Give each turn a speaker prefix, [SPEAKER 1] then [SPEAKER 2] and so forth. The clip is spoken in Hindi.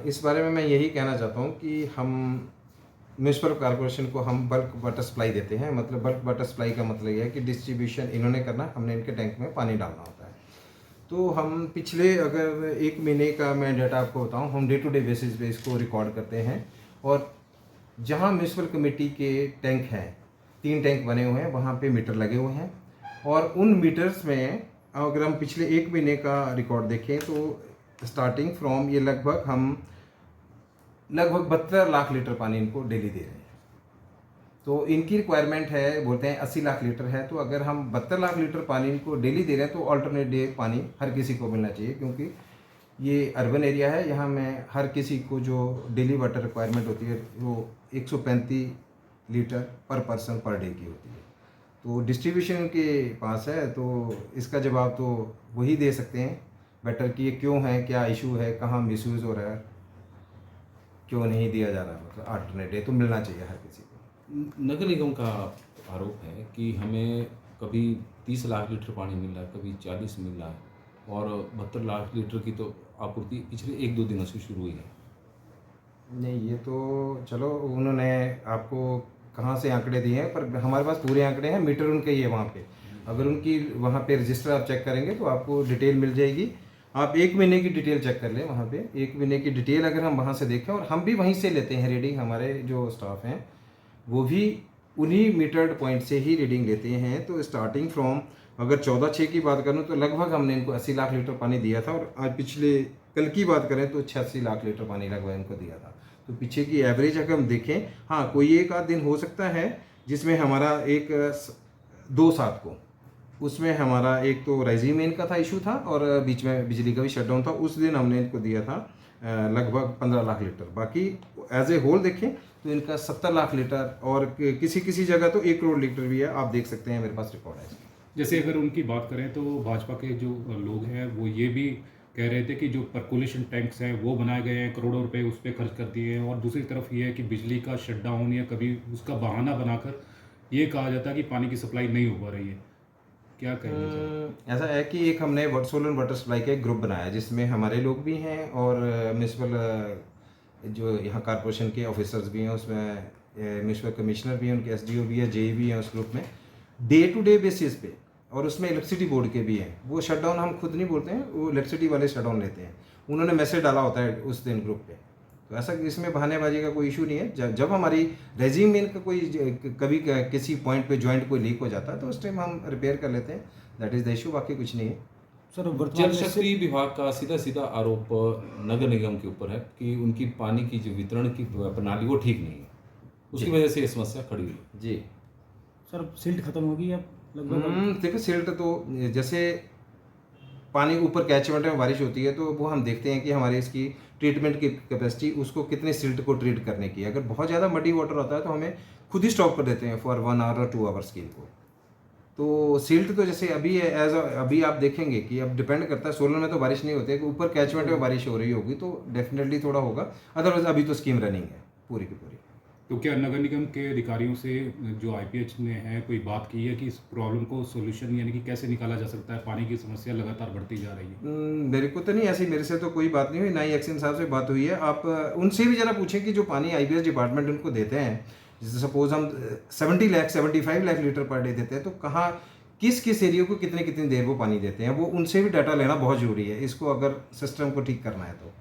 [SPEAKER 1] इस बारे में मैं यही कहना चाहता हूँ कि हम म्यूनसिपल कॉर्पोरेशन को हम बल्क वाटर सप्लाई देते हैं। मतलब बल्क वाटर सप्लाई का मतलब ये है कि डिस्ट्रीब्यूशन इन्होंने करना, हमने इनके टैंक में पानी डालना होता है। तो हम पिछले अगर 1 महीने का मैं डाटा आपको बताऊँ, हम डे टू डे बेसिस पे इसको रिकॉर्ड करते हैं। और जहाँ म्यूनसिपल कमेटी के टैंक हैं, 3 टैंक बने हुए हैं, वहाँ पे मीटर लगे हुए हैं। और उन मीटर्स में अगर हम पिछले 1 महीने का रिकॉर्ड देखें तो स्टार्टिंग फ्रॉम ये लगभग 72 लाख लीटर पानी इनको डेली दे रहे हैं। तो इनकी रिक्वायरमेंट है, बोलते हैं 80 लाख लीटर है। तो अगर हम 72 लाख लीटर पानी इनको डेली दे रहे हैं तो अल्टरनेट डे पानी हर किसी को मिलना चाहिए, क्योंकि ये अर्बन एरिया है। यहाँ में हर किसी को जो डेली वाटर रिक्वायरमेंट होती है वो 135 लीटर पर पर्सन पर डे की होती है। तो डिस्ट्रीब्यूशन के पास है, तो इसका जवाब तो वही दे सकते हैं बेटर कि ये क्यों है, क्या इशू है, कहाँ मिसयूज़ हो रहा है, क्यों नहीं दिया जा रहा। मतलब अल्टरनेट डे तो मिलना चाहिए हर किसी को।
[SPEAKER 2] नगर निगम का आरोप है कि हमें कभी 30 लाख लीटर पानी मिल रहा है, कभी 40 मिल रहा है, और 72 लाख लीटर की तो आपूर्ति पिछले 1-2 दिनों से शुरू हुई है।
[SPEAKER 1] नहीं, ये तो चलो उन्होंने आपको कहाँ से आंकड़े दिए हैं, पर हमारे पास पूरे आंकड़े हैं, मीटर उनके ही है वहाँ पे। अगर उनकी वहाँ पे रजिस्टर आप चेक करेंगे तो आपको डिटेल मिल जाएगी। आप 1 महीने की डिटेल चेक कर लें वहाँ पे। 1 महीने की डिटेल अगर हम वहाँ से देखें, और हम भी वहीं से लेते हैं रीडिंग, हमारे जो स्टाफ हैं वो भी उन्हीं मीटर्ड पॉइंट से ही रीडिंग लेते हैं। तो स्टार्टिंग फ्रॉम अगर 14/6 की बात करूँ तो लगभग हमने इनको 80 लाख लीटर पानी दिया था, और आज पिछले कल की बात करें तो 86 लाख लीटर पानी लगभग इनको दिया था। तो पीछे की एवरेज अगर हम देखें, हाँ कोई एक आध दिन हो सकता है जिसमें हमारा 2/7 को, उसमें हमारा एक तो राइजिंग मेन का था इशू था, और बीच में बिजली का भी शटडाउन था। उस दिन हमने इनको दिया था लगभग 15 लाख लीटर। बाकी एज ए होल देखें तो इनका 70 लाख लीटर, और किसी किसी जगह तो 1 करोड़ लीटर भी है। आप देख सकते हैं, मेरे पास रिकॉर्ड है इसका।
[SPEAKER 3] जैसे अगर उनकी बात करें तो भाजपा के जो लोग हैं वो ये भी कह रहे थे कि जो पर्कुलेशन टैंक्स हैं वो बनाए गए हैं, करोड़ों रुपए उस पर खर्च कर दिए हैं, और दूसरी तरफ ये है कि बिजली का शटडाउन या कभी उसका बहाना बनाकर ये कहा जाता है कि पानी की सप्लाई नहीं हो पा रही है। क्या कहना चाहिए?
[SPEAKER 1] ऐसा है कि एक हमने सोलर वाटर सप्लाई का एक ग्रुप बनाया है, जिसमें हमारे लोग भी हैं और म्यूनसिपल जो यहाँ कॉर्पोरेशन के ऑफिसर्स भी हैं, उसमें म्यूनसिपल कमिश्नर भी हैं, उनके एसडीओ भी है, जेई भी हैं उस ग्रुप में, डे टू डे बेसिस पे। और उसमें इलेक्ट्रिसिटी बोर्ड के भी हैं। वो शटडाउन हम खुद नहीं बोलते हैं, वो इलेक्ट्रिसिटी वाले शटडाउन लेते हैं। उन्होंने मैसेज डाला होता है उस दिन ग्रुप पे। तो ऐसा इसमें बहानेबाजी का कोई इशू नहीं है। जब हमारी रेजिंग मेन का कोई कभी किसी पॉइंट पे जॉइंट कोई लीक हो जाता है तो उस टाइम हम रिपेयर कर लेते हैं। दैट इज़ द इशू, बाकी कुछ नहीं है।
[SPEAKER 4] सर
[SPEAKER 2] जल शक्ति विभाग का सीधा सीधा आरोप नगर निगम के ऊपर है कि उनकी पानी की जो वितरण की प्रणाली वो ठीक नहीं है, उसकी वजह से ये समस्या खड़ी हुई।
[SPEAKER 1] जी
[SPEAKER 4] सर, सिल्ट खत्म होगी अब लगभग?
[SPEAKER 1] देखो, सिल्ट तो जैसे पानी ऊपर कैचमेंट में बारिश होती है तो वो हम देखते हैं कि हमारे इसकी ट्रीटमेंट की कैपेसिटी, उसको कितने सिल्ट को ट्रीट करने की। अगर बहुत ज़्यादा मडी वाटर होता है तो हमें खुद ही स्टॉप कर देते हैं फॉर 1 आवर और 2 आवर्स के को। तो सिल्ट तो जैसे अभी अभी आप देखेंगे कि अब डिपेंड करता है, सोलर में तो बारिश नहीं होती है, ऊपर कैचमेंट में बारिश हो रही होगी तो डेफिनेटली थोड़ा होगा। अदरवाइज अभी तो स्कीम रनिंग है पूरी की पूरी।
[SPEAKER 3] तो क्या नगर निगम के अधिकारियों से जो आईपीएच में है कोई बात की है कि इस प्रॉब्लम को सोल्यूशन यानी कि कैसे निकाला जा सकता है? पानी की समस्या लगातार बढ़ती जा रही है।
[SPEAKER 1] मेरे को तो नहीं, ऐसी मेरे से तो कोई बात नहीं हुई, ना ही एक्शन साहब से बात हुई है। आप उनसे भी ज़रा पूछें कि जो पानी आईपीएच डिपार्टमेंट उनको देते हैं, जैसे सपोज हम 75 लाख लीटर पर डे देते हैं, तो कहाँ किस किस एरिया को कितनी कितनी देर वो पानी देते हैं, वो उनसे भी डाटा लेना बहुत ज़रूरी है इसको, अगर सिस्टम को ठीक करना है तो।